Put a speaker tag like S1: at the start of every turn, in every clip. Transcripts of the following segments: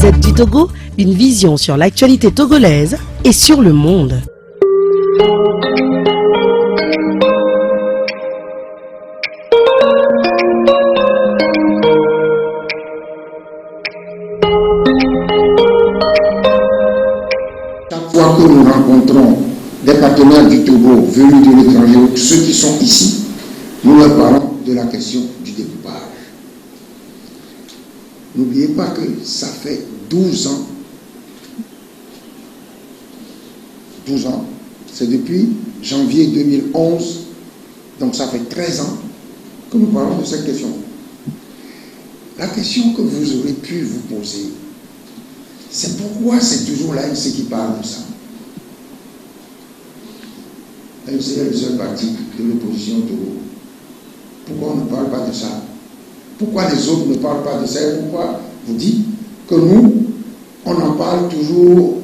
S1: Gazette du Togo, une vision sur l'actualité togolaise et sur le monde.
S2: Chaque fois que nous rencontrons des partenaires du Togo venus de l'étranger, ou ceux qui sont ici, nous leur parlons de la question du découpage. N'oubliez pas que ça fait 12 ans. 12 ans. C'est depuis janvier 2011, donc ça fait 13 ans que nous parlons de cette question. La question que vous aurez pu vous poser, c'est pourquoi c'est toujours l'ANC qui parle de ça. L'ANC est le seul parti de l'opposition au Togo. Pourquoi on ne parle pas de ça? Pourquoi les autres ne parlent pas de ça? Pourquoi vous dites que nous, on en parle toujours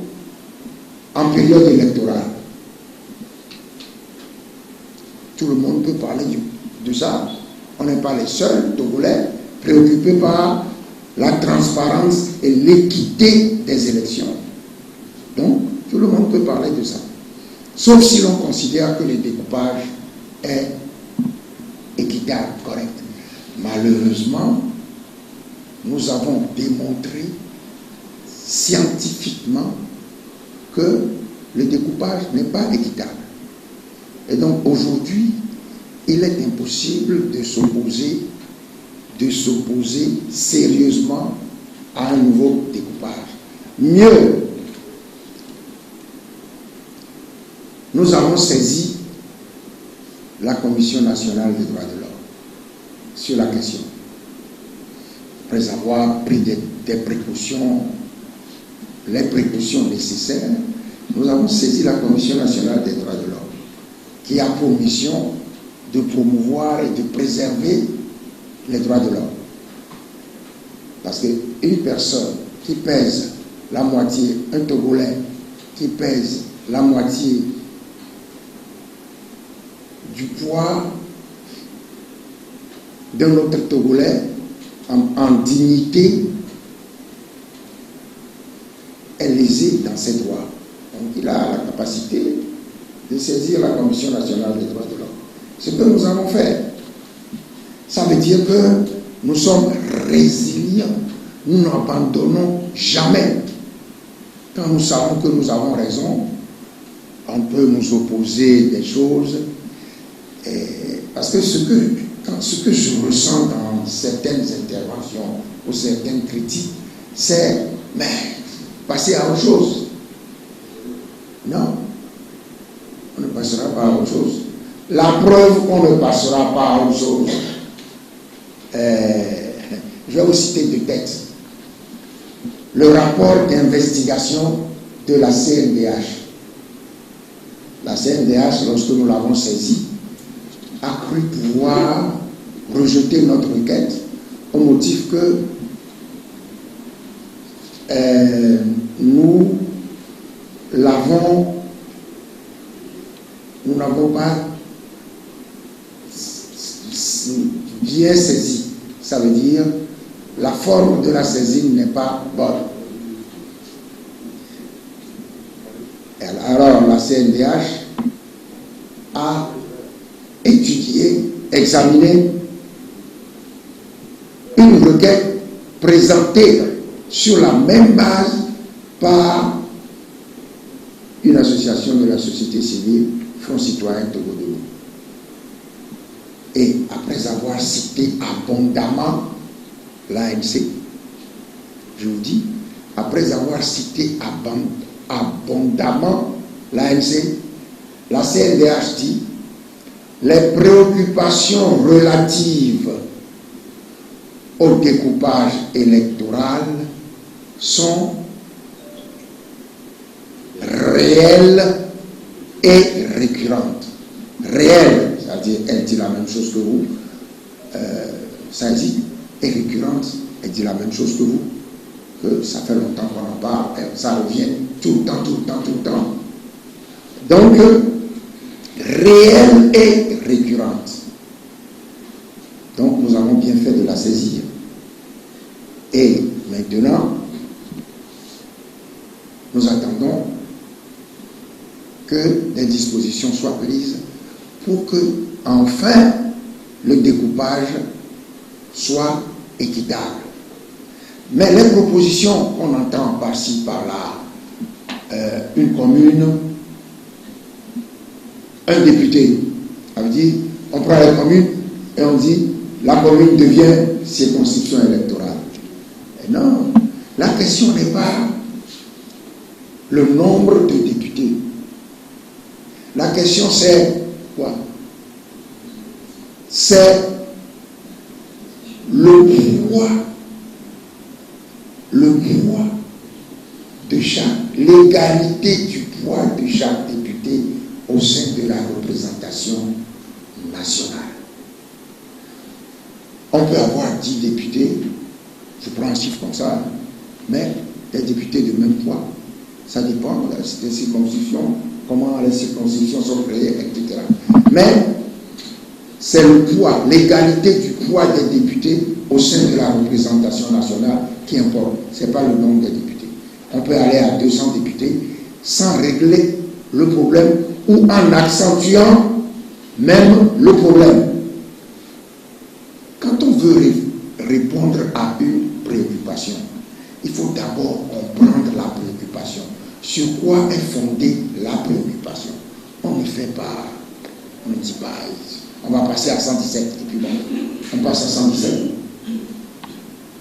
S2: en période électorale? Tout le monde peut parler de ça. On n'est pas les seuls Togolais préoccupés par la transparence et l'équité des élections. Donc, tout le monde peut parler de ça. Sauf si l'on considère que le découpage est équitable, correct. Malheureusement, nous avons démontré scientifiquement que le découpage n'est pas équitable. Et donc aujourd'hui, il est impossible de s'opposer sérieusement à un nouveau découpage. Mieux, nous avons saisi la Commission nationale des droits de l'homme sur la question. Après avoir pris des précautions, les précautions nécessaires, nous avons saisi la Commission nationale des droits de l'homme, qui a pour mission de promouvoir et de préserver les droits de l'homme. Parce qu'une personne qui pèse la moitié, un Togolais qui pèse la moitié du poids d'un autre Togolais en dignité est lésé dans ses droits. Donc il a la capacité de saisir la Commission nationale des droits de l'homme. Ce que nous avons fait, ça veut dire que nous sommes résilients, nous n'abandonnons jamais. Quand nous savons que nous avons raison, on peut nous opposer des choses, parce que ce que je ressens dans certaines interventions ou certaines critiques, c'est mais passer à autre chose. Non, on ne passera pas à autre chose. La preuve qu'on ne passera pas à autre chose. Je vais vous citer deux textes. Le rapport d'investigation de la CNDH. La CNDH, lorsque nous l'avons saisi, a cru pouvoir rejeter notre requête au motif que nous n'avons pas bien saisi. Ça veut dire la forme de la saisine n'est pas bonne. Alors la CNDH a étudié, examiné une requête présentée sur la même base par une association de la société civile, Front Citoyen Togo de l'Eau. Et après avoir cité abondamment l'ANC, je vous dis, après avoir cité abondamment l'ANC, la CNDH dit les préoccupations relatives au découpage électoral sont réelles et récurrentes. Réelles, c'est-à-dire elle dit la même chose que vous, ça dit, et récurrente, elle dit la même chose que vous, que ça fait longtemps qu'on en parle, ça revient tout le temps, tout le temps, tout le temps. Donc, réelle et récurrente. Donc, nous avons bien fait de la saisir. Et maintenant, nous attendons que des dispositions soient prises pour que, enfin, le découpage soit équitable. Mais les propositions qu'on entend par-ci, par-là, une commune, un député, ça veut dire, on prend la commune et on dit, la commune devient circonscription électorale. Et non, la question n'est pas le nombre de députés. La question c'est quoi? C'est le poids de chaque, l'égalité du poids de chaque député au sein de la représentation nationale. On peut avoir 10 députés, je prends un chiffre comme ça, mais des députés de même poids. Ça dépend des circonscriptions, comment les circonscriptions sont créées, etc. Mais c'est le poids, l'égalité du poids des députés au sein de la représentation nationale qui importe. Ce n'est pas le nombre des députés. On peut aller à 200 députés sans régler le problème ou en accentuant même le problème. Quand on veut répondre à une préoccupation, il faut d'abord comprendre la préoccupation. Sur quoi est fondée la préoccupation? On ne fait pas, on ne dit pas, on va passer à 117 et puis bon, on passe à 117.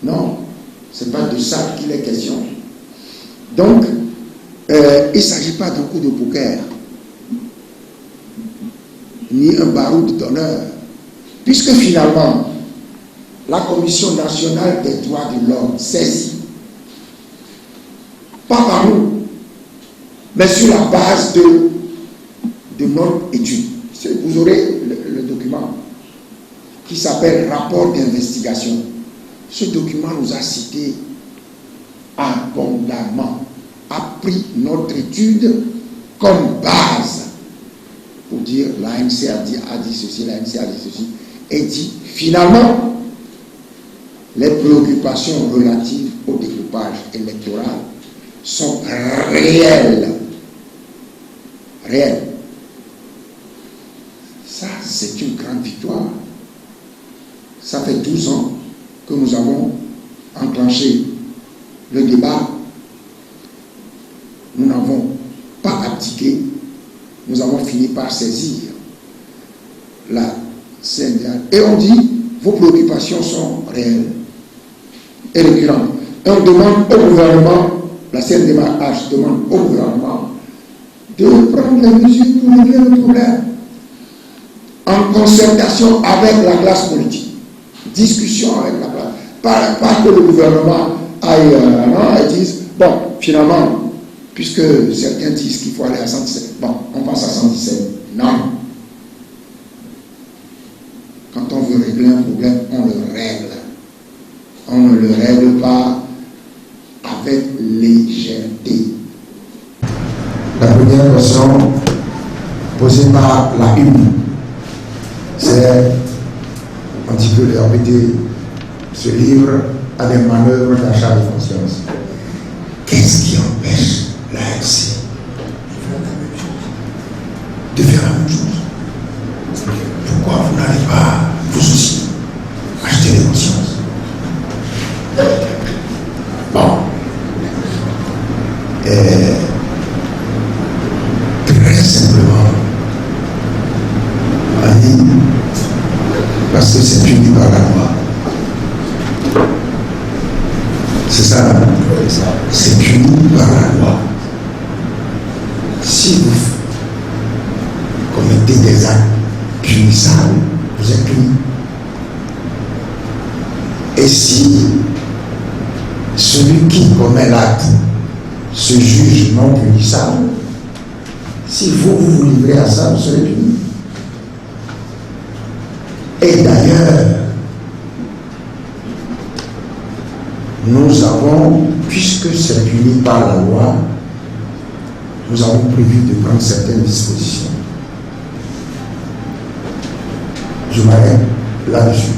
S2: Non, ce n'est pas de ça qu'il est question. Donc, il ne s'agit pas d'un coup de poker, ni un baroud d'honneur, puisque finalement, la Commission nationale des droits de l'homme saisit, pas par nous, mais sur la base de notre étude. Vous aurez le document qui s'appelle rapport d'investigation. Ce document nous a cité abondamment, a pris notre étude comme base pour dire l'ANC a dit ceci, l'ANC a dit ceci, et dit finalement les préoccupations relatives au découpage électoral sont réelles. Réelles. Ça, c'est une grande victoire. Ça fait 12 ans que nous avons enclenché le débat. Nous n'avons pas abdiqué. Nous avons fini par saisir la CNDA. Et on dit, vos préoccupations sont réelles et récurrentes. Et on demande au gouvernement, la CNDH demande au gouvernement de prendre les mesures pour régler le problème en concertation avec la classe politique, discussion avec la classe, pas que le gouvernement aille et dise, bon, finalement, puisque certains disent qu'il faut aller à 117, bon, on passe à 117. Non. Quand on veut régler un problème, on le règle. On ne le règle pas avec légèreté. La première question posée par la une, c'est un petit peu de répéter ce livre à des manœuvres d'achat de conscience. Qu'est-ce qui empêche l'ANC de faire la même chose? Pourquoi vous n'allez pas, vous aussi, acheter des consciences? Bon. Très simplement, parce que c'est puni par la loi. C'est ça, c'est puni par la loi. Si vous commettez des actes punissables, vous êtes puni. Et si celui qui commet l'acte se juge non punissable, si vous vous livrez à ça, vous serez puni. Et d'ailleurs, nous avons, puisque c'est puni par la loi, nous avons prévu de prendre certaines dispositions. Je m'arrête là-dessus.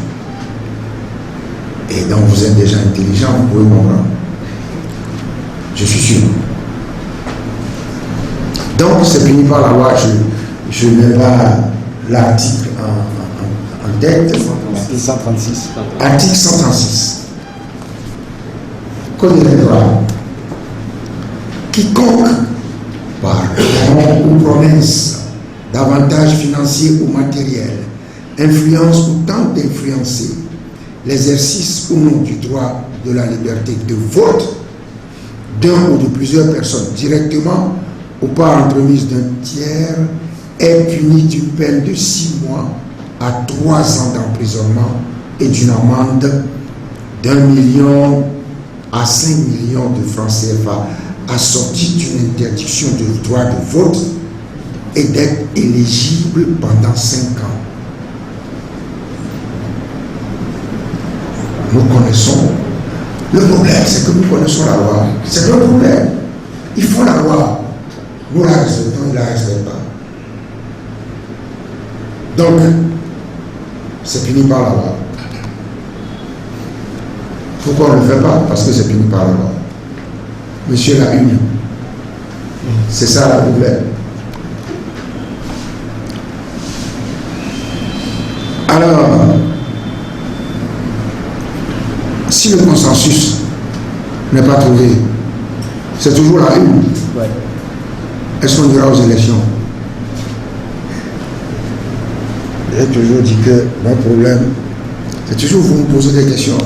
S2: Et donc vous êtes déjà intelligent, vous pouvez comprendre. Je suis sûr. Donc, c'est puni par la loi. Je n'ai pas l'article en tête.
S3: Article 136.
S2: Article 136. Code électoral. Quiconque, par don ou promesse d'avantages financiers ou matériels, influence ou tente d'influencer l'exercice ou non du droit de la liberté de vote d'un ou de plusieurs personnes directement ou par entremise d'un tiers est puni d'une peine de 6 mois à 3 ans d'emprisonnement et d'une amende d'1 million à 5 millions de francs CFA, assortie d'une interdiction du droit de vote et d'être éligible pendant 5 ans. Nous connaissons. Le problème, c'est que nous connaissons la loi. C'est le problème. Ils font la loi. Nous la respectons, ils ne la respectent pas. Donc, c'est puni par la loi. Pourquoi on ne le fait pas? Parce que c'est puni par la loi. Monsieur la une. C'est ça le problème. Alors, si le consensus n'est pas trouvé, c'est toujours la une.
S3: Ouais.
S2: Est-ce qu'on ira aux élections? J'ai toujours dit que mon problème, c'est toujours vous me posez des questions.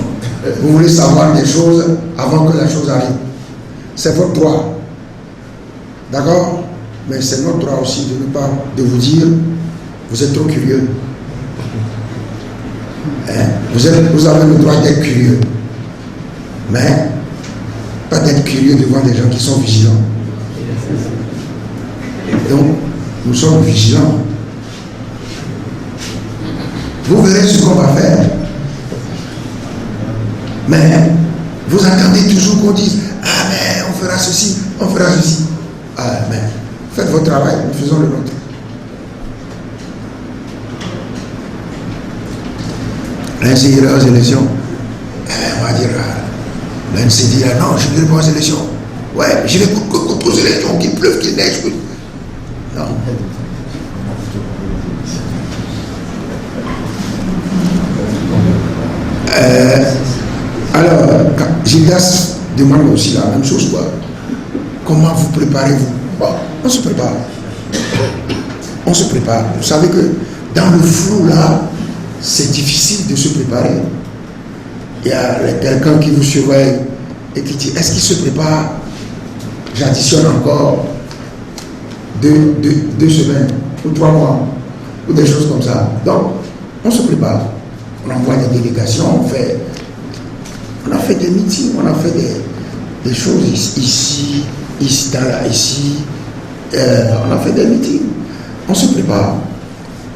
S2: Vous voulez savoir des choses avant que la chose arrive. C'est votre droit. D'accord? Mais c'est notre droit aussi de ne pas de vous dire vous êtes trop curieux. Hein? Vous avez le droit d'être curieux. Mais pas d'être curieux devant des gens qui sont vigilants. Donc, nous sommes vigilants. Vous verrez ce qu'on va faire. Mais vous attendez toujours qu'on dise ah mais on fera ceci, on fera ceci. Ah mais faites votre travail, nous faisons le nôtre. L'ANC ira aux élections. On va dire l'ANC dit non, je ne vais pas aux élections. Ouais, je vais aux élections, qu'il pleuve, qu'il neige. Non. Alors, Gildas demande aussi la même chose, quoi. Comment vous préparez-vous? Bon, on se prépare. On se prépare. Vous savez que dans le flou là, c'est difficile de se préparer. Il y a quelqu'un qui vous surveille et qui dit est-ce qu'il se prépare? J'additionne encore 2 semaines ou 3 mois ou des choses comme ça. Donc, on se prépare. On envoie des délégations, on a fait des meetings, on a fait des choses ici, on a fait des meetings. On se prépare.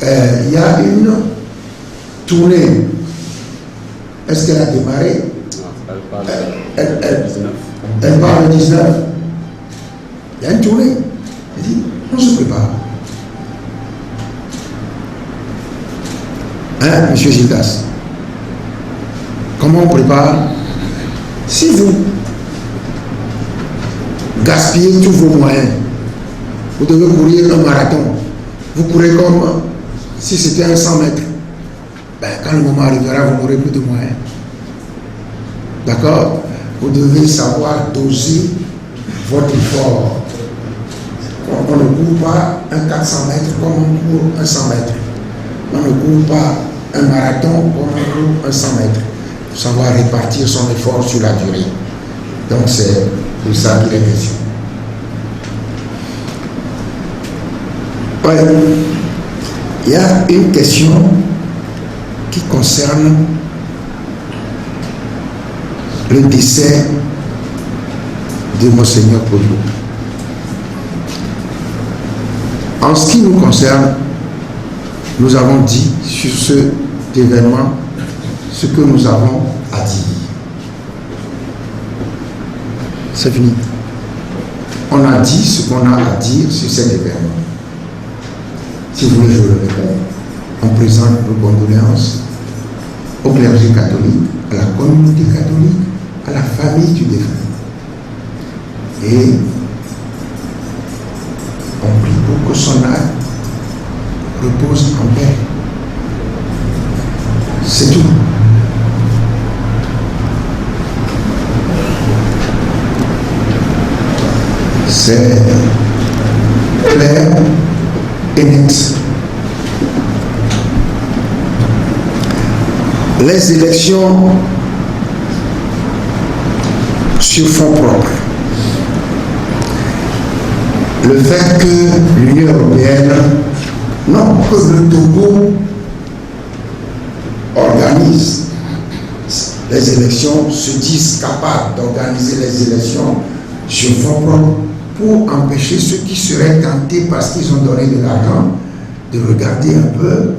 S2: Il y a une tournée. Est-ce qu'elle a démarré? Elle part le 19. Il y a une tournée. Elle dit, on se prépare. Hein, monsieur Gildas? Comment on prépare? Si vous gaspillez tous vos moyens, vous devez courir un marathon. Vous courez comme si c'était un 100 mètres. Ben, quand le moment arrivera, vous n'aurez plus de moyens. D'accord? Vous devez savoir doser votre effort. On ne court pas un 400 mètres comme on court un 100 mètres. On ne court pas un marathon comme on court un 100 mètres. Il faut savoir répartir son effort sur la durée. Donc c'est de ça qu'il est question. Ouais. Il y a une question qui concerne le décès de Monseigneur Poyo. En ce qui nous concerne, nous avons dit sur cet événement ce que nous avons à dire. C'est fini. On a dit ce qu'on a à dire sur cet événement. Si vous voulez, je le répète. On présente nos condoléances au clergé catholique, à la communauté catholique, à la famille du défunt. Et on C'est clair et net. Les élections sur fonds propres. Le fait que l'Union européenne, non, que le Togo organise les élections, se disent capables d'organiser les élections sur fonds propres pour empêcher ceux qui seraient tentés parce qu'ils ont donné de l'argent de regarder un peu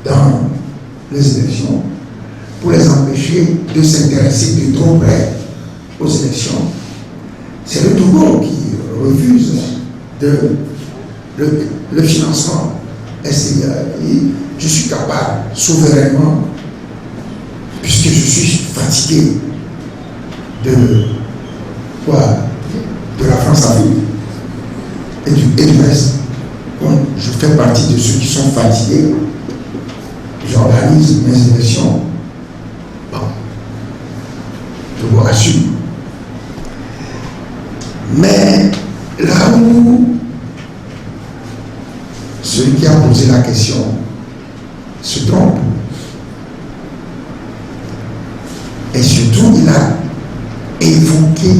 S2: dans les élections, pour les empêcher de s'intéresser de trop près aux élections. C'est le Togo qui refuse le financement. Et je suis capable, souverainement, puisque je suis fatigué de la France-Afrique et du reste. Bon, je fais partie de ceux qui sont fatigués. J'organise mes élections. Bon, je vous rassure. Mais là où celui qui a posé la question se trompe, et surtout il a évoqué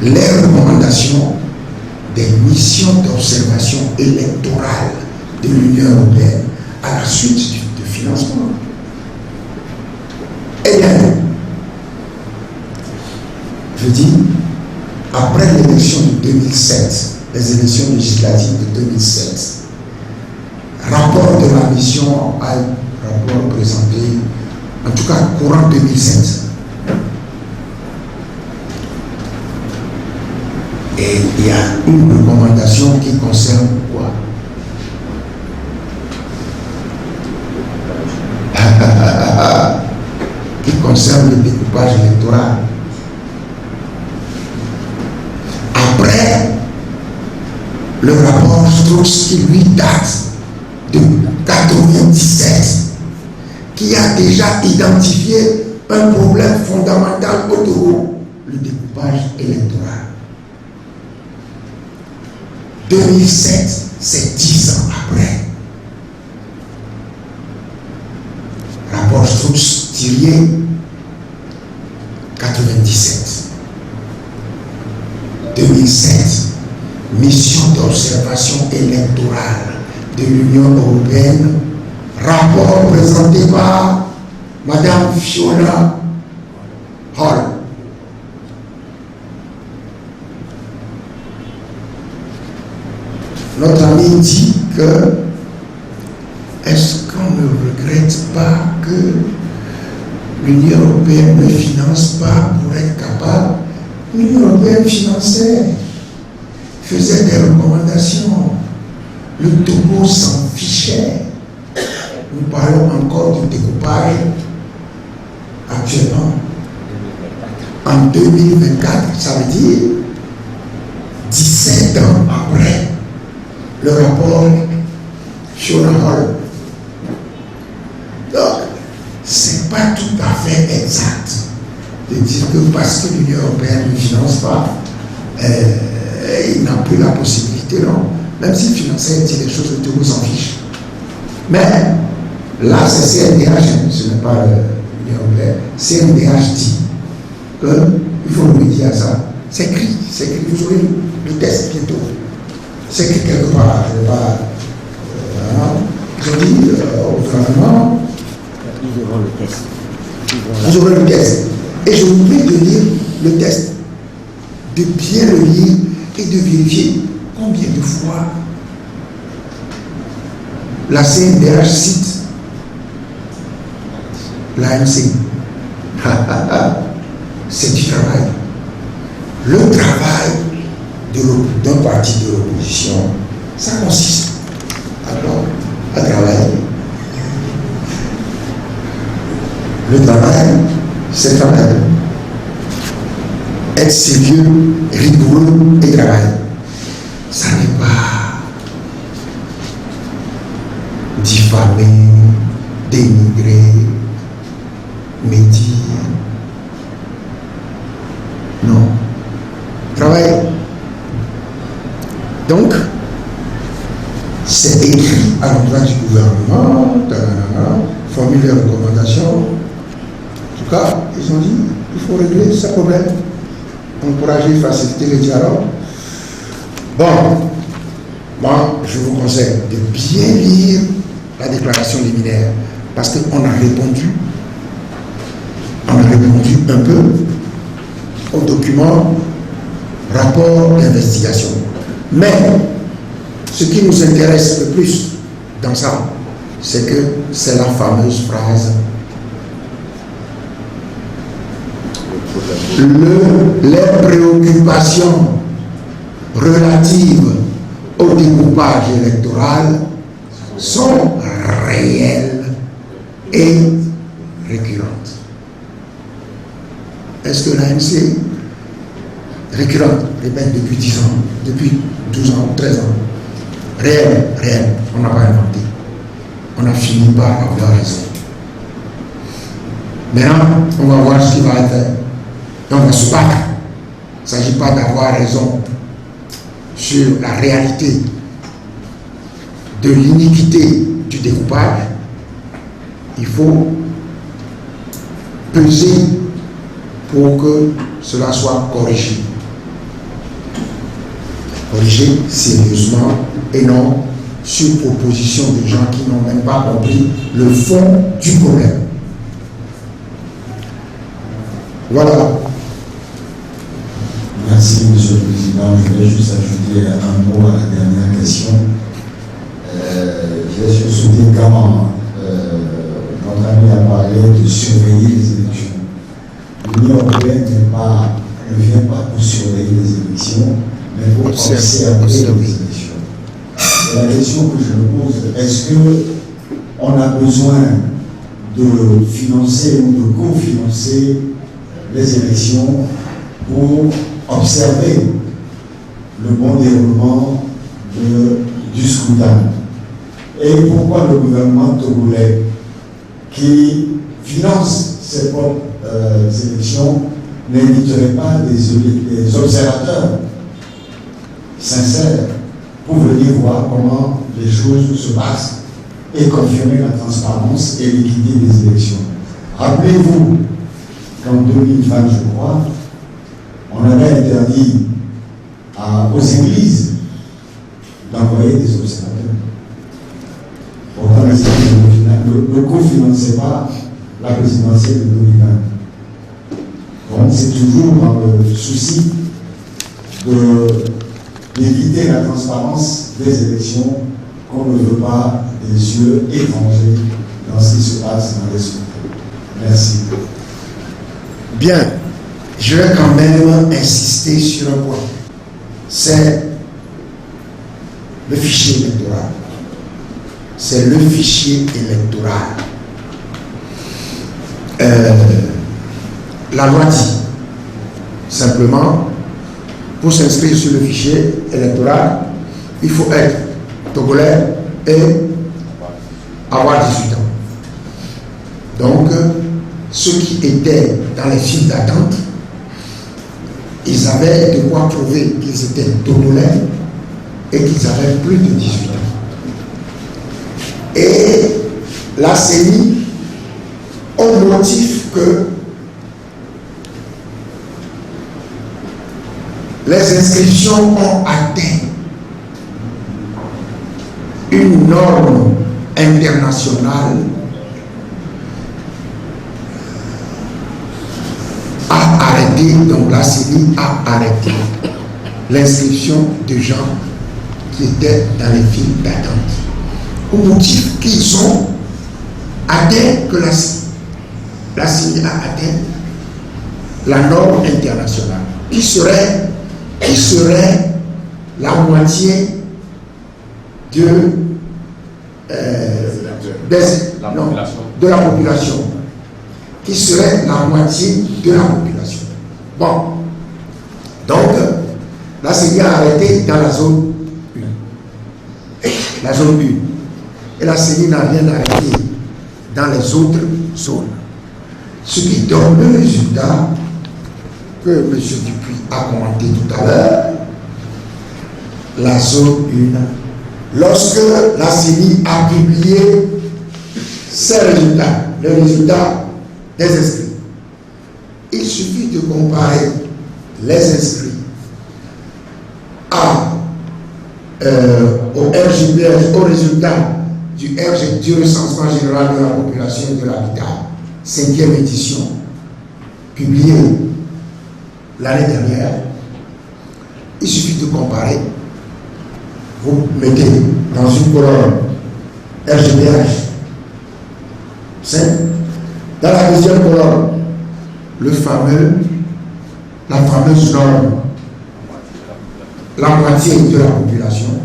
S2: les recommandations des missions d'observation électorale de l'Union européenne à la suite du financement. Eh bien, je dis, après l'élection de 2007, les élections législatives de 2007, rapport de la mission, rapport présenté, en tout cas courant 2007. Et il y a une recommandation qui concerne quoi? Qui concerne le découpage électoral. Après le rapport Strauss qui lui date de 1997, qui a déjà identifié un problème fondamental au Togo, le découpage électoral. 2007, c'est 10 ans après. Rapport Strauss-Thirier, 97. 2007, mission d'observation électorale de l'Union européenne, rapport présenté par Madame Fiona Hall. Notre ami dit que est-ce qu'on ne regrette pas que l'Union européenne ne finance pas pour être capable? L'Union européenne finançait, faisait des recommandations. Le Togo s'en fichait. Nous parlons encore du découpage actuellement. En 2024, ça veut dire 17 ans après le rapport Fiona Hall. Donc, c'est pas tout à fait exact de dire que parce que l'Union européenne ne finance pas, il n'a plus la possibilité, non. Même s'il finançait, il dit les choses, le Togo s'en fiche. Mais là, c'est CNDH, ce n'est pas l'Union européenne. CNDH dit qu'il faut remédier à ça. C'est écrit, vous aurez le test bientôt. C'est écrit quelque part. Je dis au gouvernement.
S3: Ils auront le test.
S2: Vous aurez le test. Et je vous prie de lire le test, de bien le lire et de vérifier combien de fois la CNDH cite l'ANC. C'est du travail. Le travail d'un parti de l'opposition, ça consiste à travailler. Le travail, c'est travail. Être sérieux, rigoureux et travailler. Ça n'est pas diffamer, dénigrer, médire. Non. Donc, c'est écrit à l'endroit du gouvernement, formule des recommandations. En tout cas, ils ont dit il faut régler ce problème, encourager, faciliter le dialogue. Bon, moi, je vous conseille de bien lire la déclaration liminaire, parce qu'on a répondu un peu au document rapport d'investigation. Mais ce qui nous intéresse le plus dans ça, c'est que c'est la fameuse phrase les préoccupations relatives au découpage électoral sont réelles et récurrentes. Est-ce que l'ANC récurrente, répète, depuis 10 ans, depuis 12 ans, 13 ans, réelle, on n'a pas inventé. On a fini par avoir raison. Maintenant, on va voir ce qui va être fait. Et on va se battre. Il ne s'agit pas d'avoir raison sur la réalité de l'iniquité du découpage. Il faut peser pour que cela soit corrigé. Corrigé sérieusement et non sur proposition de gens qui n'ont même pas compris le fond du problème. Voilà.
S4: Merci, Monsieur le Président. Je voulais juste ajouter un mot à la dernière question. J'ai souhaité comment notre ami a parlé de surveiller les élections. L'Union européenne ne vient pas pour surveiller les élections, mais pour observer les élections. Et la question que je me pose, est-ce qu'on a besoin de financer ou de cofinancer les élections pour observer le bon déroulement du scrutin? Et pourquoi le gouvernement togolais, qui finance ses propres élections, n'inviterait pas des observateurs sincères pour venir voir comment les choses se passent et confirmer la transparence et l'équité des élections? Rappelez-vous qu'en 2020, je crois, on avait interdit aux églises d'envoyer des observateurs. Pourtant, les églises ne cofinançaient pas la présidentielle de 2020. Donc, c'est toujours dans le souci d'éviter la transparence des élections qu'on ne veut pas des yeux étrangers dans ce qui se passe dans les scrutins. Merci.
S2: Bien, je vais quand même insister sur un point. C'est le fichier électoral. C'est le fichier électoral. La loi dit simplement, pour s'inscrire sur le fichier électoral, il faut être togolais et avoir 18 ans. Donc, ceux qui étaient dans les files d'attente, ils avaient de quoi prouver qu'ils étaient togolais et qu'ils avaient plus de 18 ans. Et la CENI, au motif que les inscriptions ont atteint une norme internationale, a arrêté, donc la CENI a arrêté l'inscription de gens qui étaient dans les files d'attente, au motif qu'ils ont atteint, que la CENI a atteint la norme internationale, qui serait la moitié de la population, qui serait la moitié de la population. Bon, donc la CENI a arrêté dans la zone 1. La zone 1. Et la CENI n'a rien arrêté dans les autres zones. Ce qui donne le résultat que M. Dupuis a commenté tout à l'heure, la zone 1, lorsque la CENI a publié ses résultats, les résultats des inscrits, il suffit de comparer les inscrits au RGPH, au résultat du recensement général de la population et de l'habitat, 5e édition, publié l'année dernière. Il suffit de comparer. Vous mettez dans une colonne RGPH 5, dans la deuxième colonne la fameuse norme, la moitié de la population,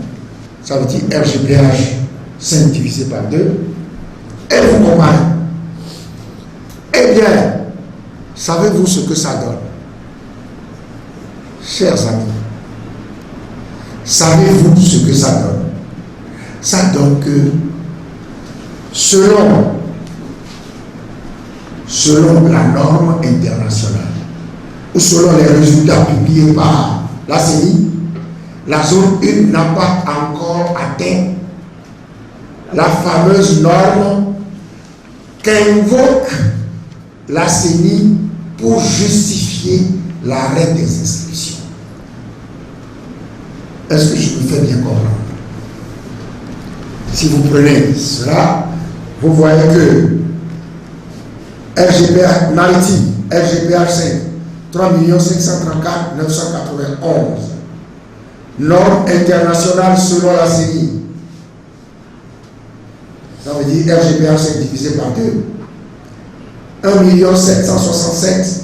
S2: ça veut dire RGPH 5 divisé par 2, et vous comparez. Eh bien, savez-vous ce que ça donne? Chers amis, savez-vous ce que ça donne? Ça donne que selon la norme internationale ou selon les résultats publiés par la CENI, la zone 1 n'a pas encore atteint la fameuse norme qu'invoque la CENI pour justifier l'arrêt des inscriptions. Est-ce que je me fais bien comprendre? Si vous prenez cela, vous voyez que RGPH maritime, RGPH 5, 3 534 991. Norme internationale selon la CENI. Ça veut dire RGPH 5 divisé par 2. 1 767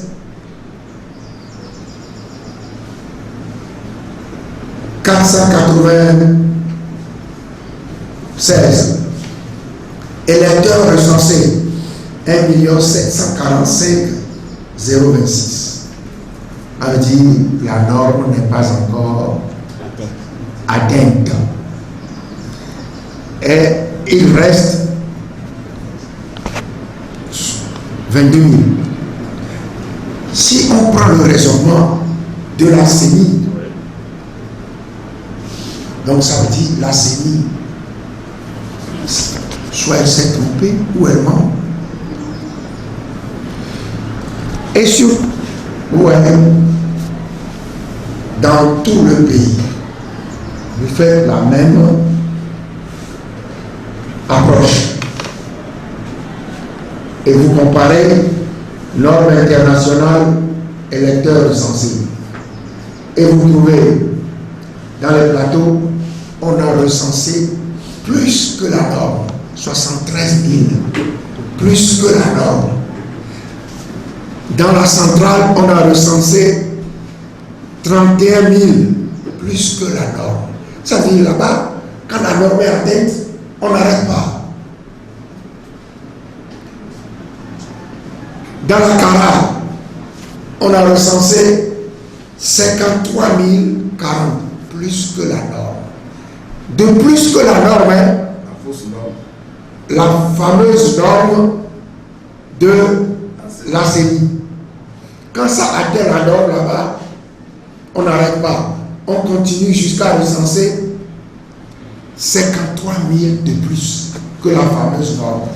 S2: 496 électeurs recensés 1 745 026. Ça veut dire la norme n'est pas encore atteinte. Et il reste 22 000. Si on prend le raisonnement de la CENI, donc ça veut dire la CENI, soit elle s'est trompée ou elle ment. Et surtout, dans tout le pays, vous faites la même approche. Et vous comparez normes internationales et lecteurs recensés. Et vous trouvez, dans les plateaux, on a recensé plus que la norme, 73 000, plus que la norme. Dans la centrale, on a recensé 31 000, plus que la norme. Ça veut dire là-bas, quand la norme est atteinte, on n'arrête pas. Dans la Cara, on a recensé 53 040, plus que la norme. De plus que la norme, hein, la fausse norme, la fameuse norme de la CENI. Quand ça atteint la norme là-bas, on n'arrête pas. On continue jusqu'à recenser 53 000 de plus que la fameuse norme.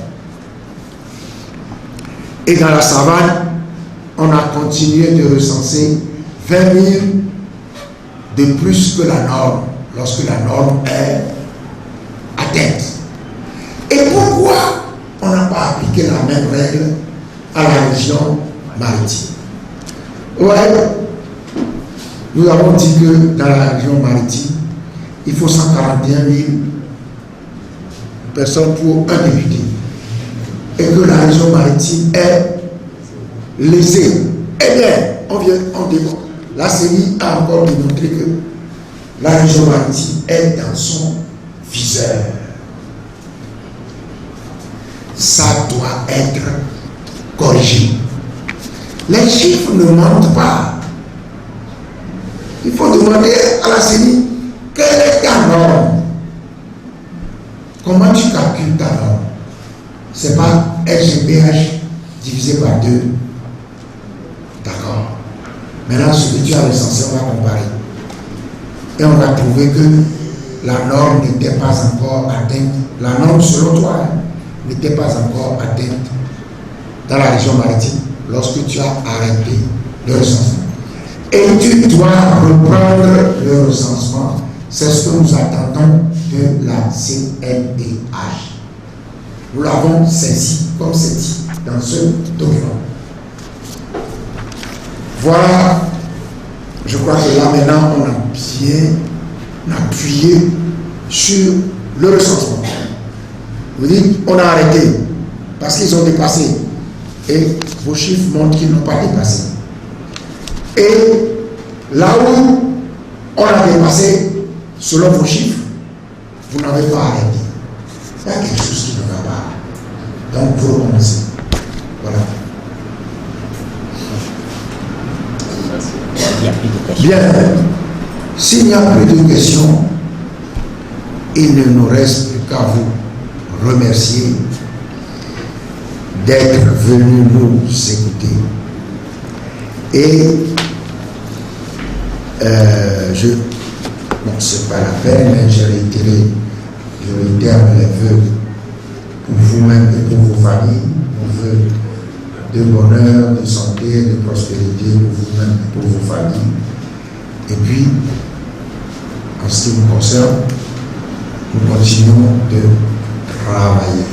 S2: Et dans la savane, on a continué de recenser 20 000 de plus que la norme, lorsque la norme est atteinte. Et pourquoi on n'a pas appliqué la même règle à la région maritime? Ouais, nous avons dit que dans la région maritime, il faut 141 000 personnes pour un député. Et que la région maritime est lésée. Eh bien, on démontre. La CENI a encore démontré que la région maritime est dans son viseur. Ça doit être corrigé. Les chiffres ne mentent pas. Il faut demander à la CENI quelle est ta norme. Comment tu calcules ta norme? C'est pas RGPH divisé par 2. D'accord. Maintenant, ce que tu as recensé, on va comparer. et on a trouvé que la norme n'était pas encore atteinte, la norme selon toi n'était pas encore atteinte dans la région maritime lorsque tu as arrêté le recensement. Et tu dois reprendre le recensement. C'est ce que nous attendons de la CNDH. Nous l'avons saisi, comme c'est dit dans ce document. Voilà, je crois que là maintenant on a bien appuyé sur le recensement. Vous dites, on a arrêté parce qu'ils ont dépassé. Et vos chiffres montrent qu'ils n'ont pas dépassé. Et là où on a dépassé, selon vos chiffres, vous n'avez pas arrêté. Il y a quelque chose qui ne va pas. Donc, vous recommencez. Voilà.
S3: Il n'y a plus de questions.
S2: Bien. S'il n'y a plus de questions, il ne nous reste plus qu'à vous remercier d'être venu nous écouter. Et bon, c'est pas la peine, mais je réitère mes vœux pour vous-même et pour vos familles, vos vœux de bonheur, de santé, de prospérité pour vous-même et pour vos familles. Et puis, en ce qui nous concerne, nous continuons de travailler.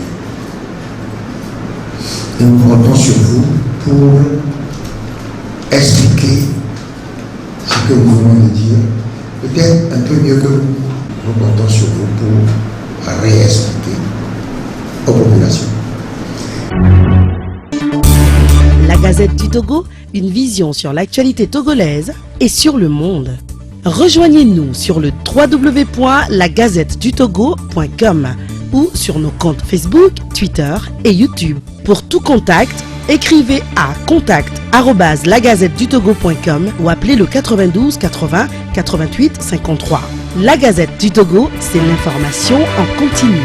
S2: Et nous comptons sur vous pour expliquer ce que nous venons de dire, peut-être un peu mieux que vous. Nous comptons sur vous pour réexpliquer aux populations.
S1: La Gazette du Togo, une vision sur l'actualité togolaise et sur le monde. Rejoignez-nous sur le www.lagazettedutogo.com ou sur nos comptes Facebook, Twitter et YouTube. Pour tout contact, écrivez à contact@lagazettedutogo.com ou appelez le 92 80 88 53. La Gazette du Togo, c'est l'information en continu.